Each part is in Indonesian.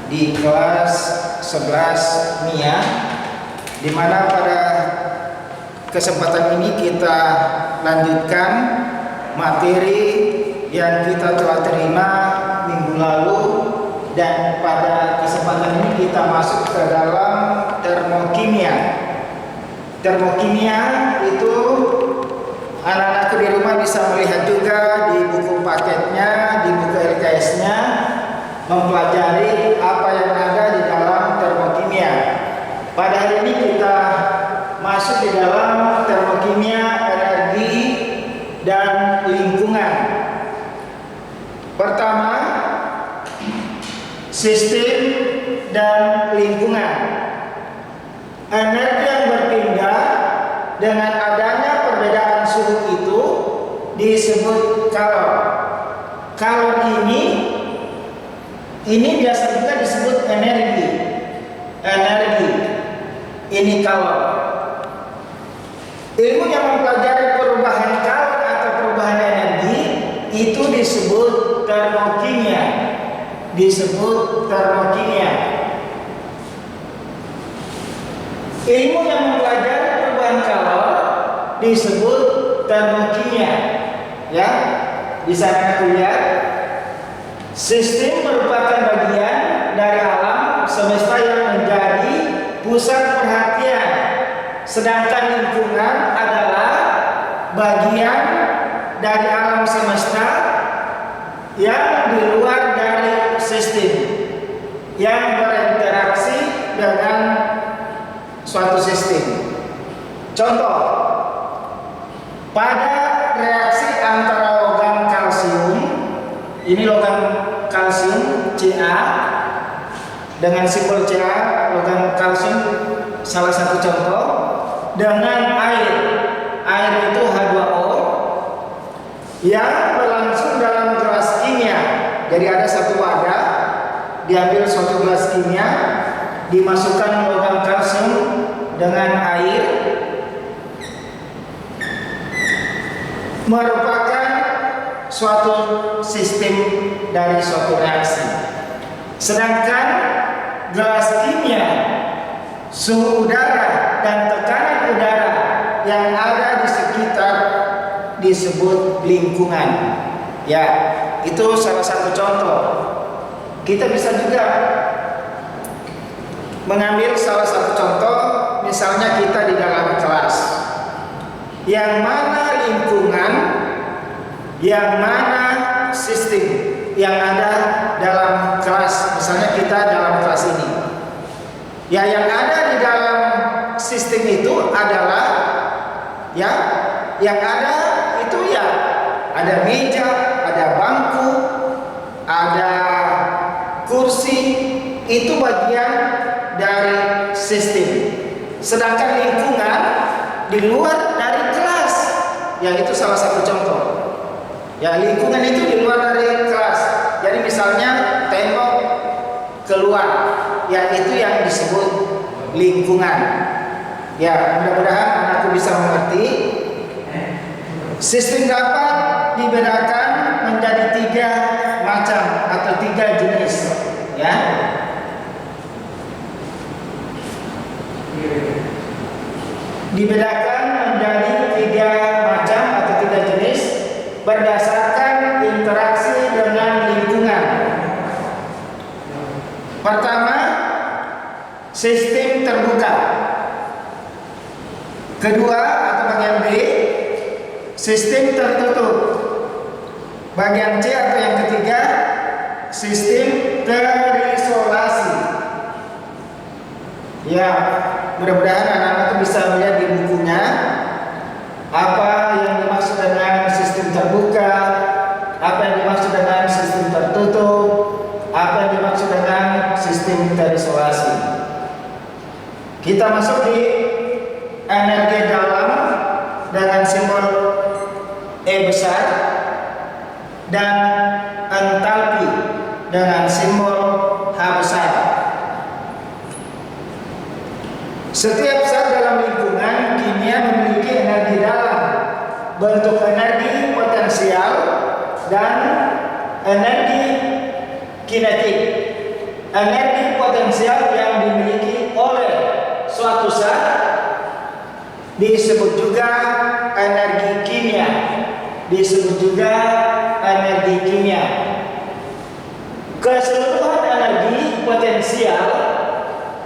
di kelas 11 MIA, di mana pada kesempatan ini kita lanjutkan materi yang kita telah terima minggu lalu, dan pada kesempatan ini kita masuk ke dalam termokimia. Termokimia itu anak-anak di rumah bisa melihat juga di buku paketnya, di buku LKS-nya, mempelajari apa yang ada di dalam termokimia. Pada hari ini kita masuk di dalam termokimia energi dan lingkungan. Pertama, sistem dan lingkungan. Energi yang berpindah dengan adanya perbedaan suhu itu disebut kalor. Kalor ini biasa juga disebut energi. Ini kalor. Ilmu yang mempelajari perubahan kalor atau perubahan energi itu disebut termokimia. Ilmu yang mempelajari perubahan kalor disebut termokimia. Ya, bisa kita lihat. Sistem merupakan bagian dari alam semesta yang menjadi pusat perhatian, sedangkan lingkungan adalah bagian dari alam semesta yang di luar dari sistem, yang berinteraksi dengan suatu sistem. Contoh, pada reaksi antara logam kalsium, ini logam kalsium Ca dengan simbol Ca, logam kalsium salah satu contoh, dengan air itu H2O yang berlangsung dalam gelas kimia. Jadi ada satu wadah, diambil suatu gelas kimia, dimasukkan logam kalsium dengan air, merupakan suatu sistem dari suatu reaksi. Sedangkan gelas kimia, suhu udara dan tekanan udara yang ada di sekitar disebut lingkungan. Ya, itu salah satu contoh. Kita bisa juga mengambil salah satu contoh, misalnya kita di dalam kelas, yang mana lingkungan, yang mana sistem yang ada dalam kelas. Misalnya kita dalam kelas ini, ya, yang ada di dalam sistem itu adalah, ya, yang ada itu ya ada meja, ada bangku, ada kursi, itu bagian dari sistem. Sedangkan lingkungan di luar dari kelas, ya, itu salah satu contoh. Ya, lingkungan itu di luar dari kelas. Jadi misalnya tembok keluar, ya, itu yang disebut lingkungan. Ya, mudah-mudahan anakku bisa mengerti. Sistem dapat dibedakan menjadi 3 macam atau 3 jenis, ya. Dibedakan menjadi 3 macam atau 3 jenis berdasarkan interaksi dengan lingkungan. Pertama, sistem terbuka. Kedua atau bagian B, sistem tertutup. Bagian C atau yang ketiga, sistem terisolasi. Ya, mudah-mudahan anak-anak bisa melihat di bukunya apa yang dimaksud dengan sistem terbuka, apa yang dimaksud dengan sistem tertutup, apa yang dimaksud dengan sistem terisolasi. Kita masuk di energi dalam dengan simbol E besar, dan entalpi dengan simbol H besar. Setiap zat dalam lingkungan kimia memiliki energi dalam, bentuk energi potensial dan energi kinetik. energi potensial yang dimiliki oleh suatu zat disebut juga energi kimia. Disebut juga energi kimia. Keseluruhan energi potensial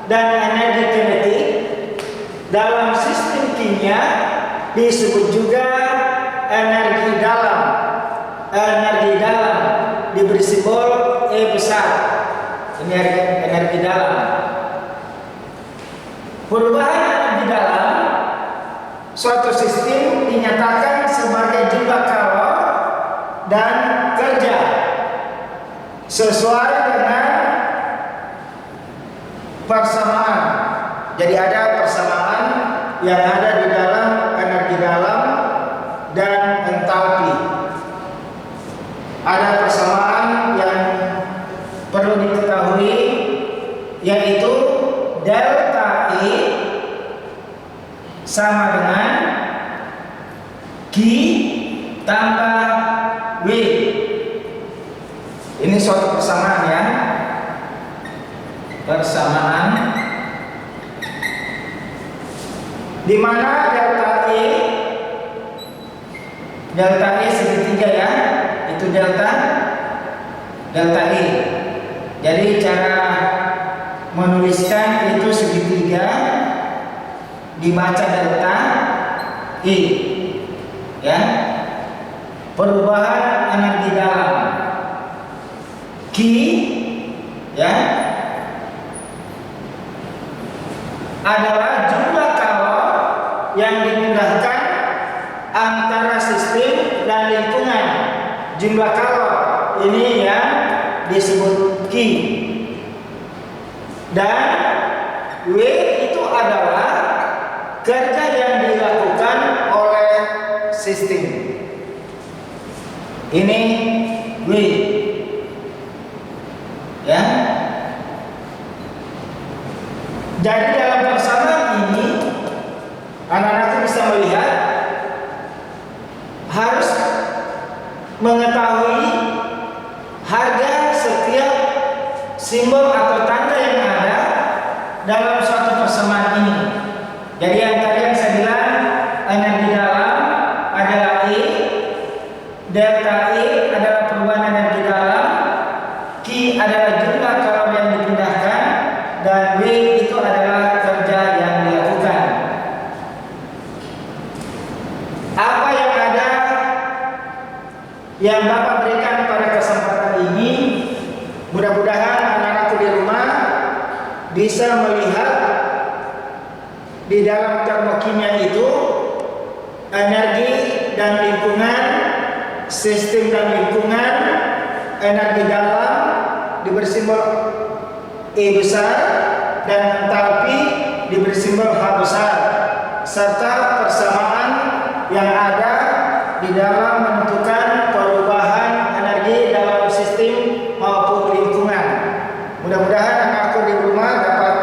dan energi kinetik dalam sistem kimia disebut juga energi dalam. Energi dalam diberi simbol E besar. Ini energi dalam. Perubahan energi dalam suatu sistem dinyatakan sebagai jumlah kalor dan kerja sesuai dengan persamaan. Jadi ada persamaan yang ada di dalam energi dalam dan entalpi. Ada persamaan yang perlu diketahui, yaitu delta E sama dengan Q tambah W. Ini suatu persamaan ya. Persamaan di mana delta E segitiga ya. Itu delta E. Jadi cara menuliskan itu segitiga dibaca delta E ya. Perubahan energi dalam Q ya adalah jumlah kalor yang dipindahkan antara sistem dan lingkungan. Jumlah kalor ini yang disebut Q. Dan W itu adalah kerja yang dilakukan oleh sistem. Ini W ya. Jadi dalam persamaan ini anak-anak bisa melihat, harus mengetahui harga setiap simbol atau tanda yang ada dalam suatu persamaan ini. Jadi yang tadi yang saya bilang, energi dalam adalah E, delta E adalah perubahan energi dalam, Q adalah jumlah kalor yang dipindahkan, dan W itu adalah kerja yang dilakukan. Apa yang ada yang Bapak berikan pada kesempatan ini, mudah-mudahan anak-anakku di rumah bisa melihat di dalam termokimia itu energi dan lingkungan, sistem dan lingkungan, energi dalam diberi simbol E besar dan entalpi diberi simbol H besar, serta persamaan yang ada di dalam menentukan perubahan energi dalam sistem maupun lingkungan. Mudah-mudahan anakku di rumah dapat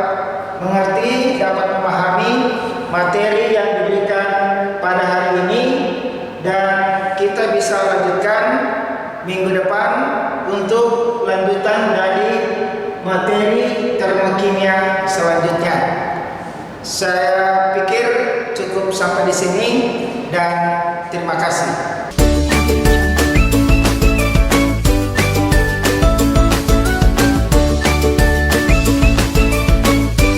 mengerti, dapat memahami materi yang diberikan pada hari ini, dan kita bisa lanjutkan minggu depan untuk lanjutan dari materi termokimia selanjutnya. Saya pikir cukup sampai di sini dan terima kasih.